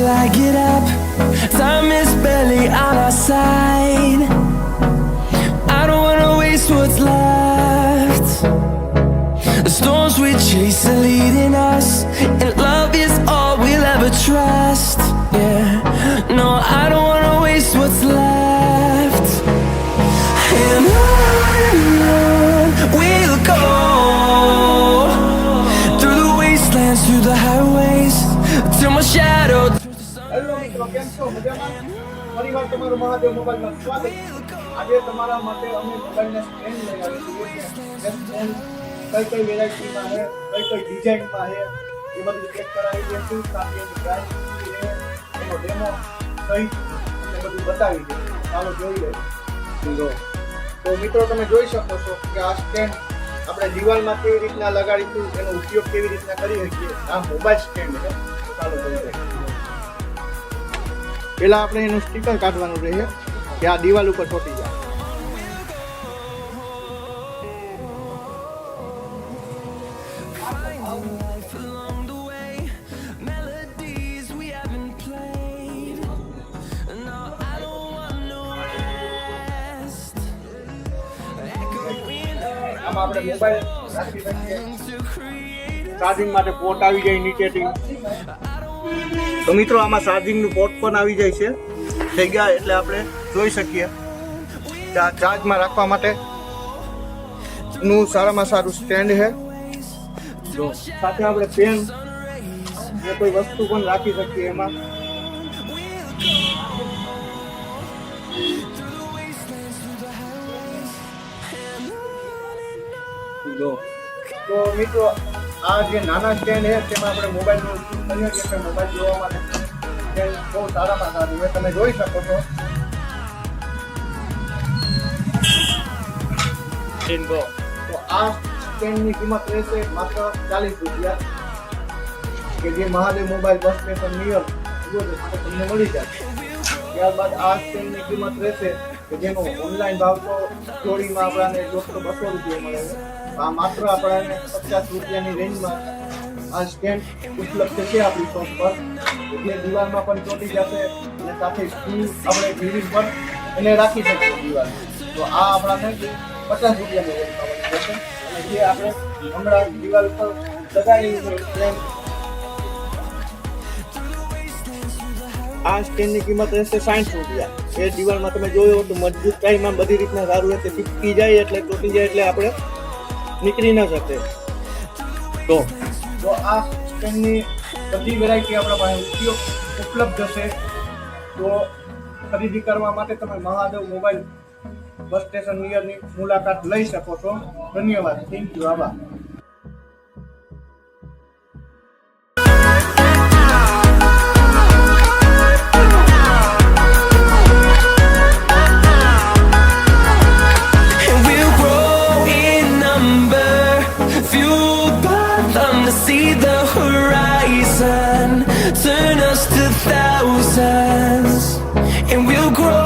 till I get up. Time is barely on our side. I don't wanna waste what's left. The storms we chase are leading us, and love is all we'll ever trust. Yeah, no, I don't wanna waste what's left. And on we'll go, through the wastelands, through the highways, till my shadow. Hello મિત્રો, કેમ છો? મજામાં? ફરીવાર તમારું મહાદેવ મોબાઈલમાં સ્વાગત છે. આજે તમારા માટે અમે મોબાઈલના સ્ટેન્ડ લઈ આવી છીએ. જે સ્ટેન્ડ કઈ વેરાયટીમાં છે, કઈ ડિઝાઇનમાં છે, એ બધું ચેક કરાવી દઈશું. સાથે એની પ્રાઇસ કેટલી છે, એનો ડેમો સહિત તમને બધું બતાવી દઈશું. ચાલો જોઈ લઈએ. તો મિત્રો, તમે જોઈ શકો છો કે આ સ્ટેન્ડ આપણે દિવાલમાં કેવી રીતના લગાડીશું, એનો ઉપયોગ કેવી રીતના કરી શકીએ. આ મોબાઈલ સ્ટેન્ડ છે. ચાલો જોઈ લઈએ. પહેલા આપણે એનું સ્ટીકર કાઢવાનું રહે કે આ દિવાલ ઉપર ચોંટી જાય. આમાં આપણે મોબાઈલ રાખી શકીએ. ચાર્જિંગ માટે પોર્ટ આવી જાય નીચેથી. તો મિત્રો, આમાં ચાર્જિંગનું પોર્ટ પણ આવી જાય છે. થઈ ગયા એટલે આપણે જોઈ શકીએ કે આ ચાર્જમાં રાખવા માટે નું સારામાં સારું સ્ટેન્ડ છે. તો સાથે આપણે પેન કે કોઈ વસ્તુ પણ રાખી શકીએ એમાં. તો મિત્રો, આ જે નાના સ્ટેન્ડ છે તેમાં આપણે મોબાઈલનો ઉપયોગ કરીએ છીએ. મોબાઈલ જોવા માટે સ્ટેન્ડ બહુ સારામાં સારું છે. તમે જોઈ શકો છો. તો આ સ્ટેન્ડની કિંમત રહેશે માત્ર 40 રૂપિયા, કે જે Mahadev mobile bus station near તમને મળી જાય. ત્યારબાદ આ સ્ટેન્ડની કિંમત રહેશે કે જેનો ઓનલાઈન ભાવ તો જોડીમાં આપણને 100-200 રૂપિયા મળે છે. આ માત્ર આપણને 50 રૂપિયાની રેન્જમાં આ સ્ટેન્ડ ઉપલબ્ધ છે આપણી શોપ પર. જે દિવાલમાં પણ ચોંટી જશે અને સાથે આપણે ટીવી પર એને રાખી શકીએ દિવાલ. તો આ આપણને 50 રૂપિયાની રેન્જમાં મળી જશે. અને જે આપણે હમણાં દિવાલ પર લગાડેલું છે સ્ટેન્ડ, આ સ્ટેન્ડની કિંમત રહેશે 60 રૂપિયા. એ દિવાલમાં તમે જોયો તો મજબૂતાઈમાં બધી રીતના સારું રહેશે. ચીપકી જાય એટલે તૂટી જાય એટલે આપણે નીકળી ન શકે. તો આ સ્ટેન્ડની બધી વેરાયટી આપણા પાસે ઉપલબ્ધ છે. તો ખરીદી કરવા માટે તમે મહાદેવ મોબાઈલ બસ સ્ટેશન નિયરની મુલાકાત લઈ શકો છો. ધન્યવાદ. Thank you. આભાર. See the horizon, turn us to thousands, and we'll grow.